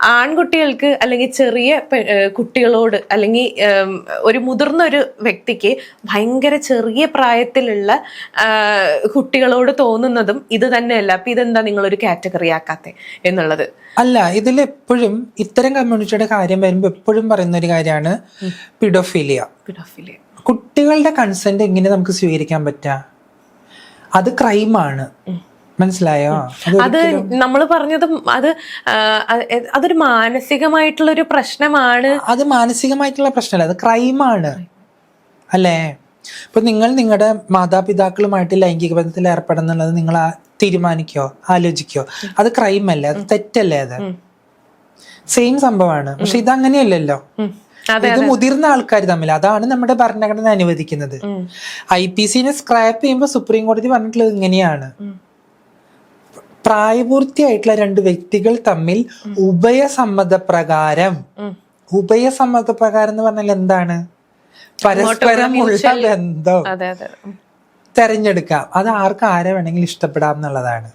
ആൺകുട്ടികൾക്ക് അല്ലെങ്കിൽ ചെറിയ കുട്ടികളോട് അല്ലെങ്കിൽ ഒരു മുതിർന്ന ഒരു വ്യക്തിക്ക് ഭയങ്കര ചെറിയ പ്രായത്തിലുള്ള കുട്ടികളോട് തോന്നുന്നതും ഇത് തന്നെയല്ല. അപ്പൊ ഇതെന്താ നിങ്ങളൊരു കാറ്റഗറി ആക്കാത്തെ എന്നുള്ളത് അല്ല. ഇതിൽ എപ്പോഴും ഇത്തരം കമ്മ്യൂണിറ്റിയുടെ കാര്യം വരുമ്പോൾ എപ്പോഴും പറയുന്ന ഒരു കാര്യമാണ് പിഡോഫിലിയ. കുട്ടികളുടെ കൺസെന്റ് എങ്ങനെ നമുക്ക് സ്വീകരിക്കാൻ പറ്റുക? അത് ക്രൈമാണ്. മനസ്സിലായോ? അത് നമ്മൾ പറഞ്ഞതും അതൊരു മാനസികമായിട്ടുള്ള ഒരു പ്രശ്നമാണ്. അത് മാനസികമായിട്ടുള്ള പ്രശ്നമല്ല, അത് ക്രൈമാണ് അല്ലേ? ഇപ്പൊ നിങ്ങൾ നിങ്ങളുടെ മാതാപിതാക്കളുമായിട്ട് ലൈംഗിക ബന്ധത്തിൽ ഏർപ്പെടുന്നുള്ളത് നിങ്ങൾ തീരുമാനിക്കോ, ആലോചിക്കോ? അത് ക്രൈം അല്ലേ? അത് തെറ്റല്ലേ? അത് സെയിം സംഭവമാണ്. പക്ഷെ ഇത് അങ്ങനെയല്ലല്ലോ. ഇത് മുതിർന്ന ആൾക്കാർ തമ്മിൽ. അതാണ് നമ്മുടെ ഭരണഘടന അനുവദിക്കുന്നത്. IPC സ്ക്രാപ്പ് ചെയ്യുമ്പോൾ സുപ്രീം കോടതി പറഞ്ഞിട്ടുള്ളത് ഇങ്ങനെയാണ്: പ്രായപൂർത്തിയായിട്ടുള്ള രണ്ട് വ്യക്തികൾ തമ്മിൽ ഉഭയസമ്മതപ്രകാരം എന്ന് പറഞ്ഞാൽ എന്താണ്? പരസ്പരമുള്ള ബന്ധം തെരഞ്ഞെടുക്കാം. അത് ആർക്ക് ആരെ വേണമെങ്കിലും ഇഷ്ടപ്പെടാം എന്നുള്ളതാണ്.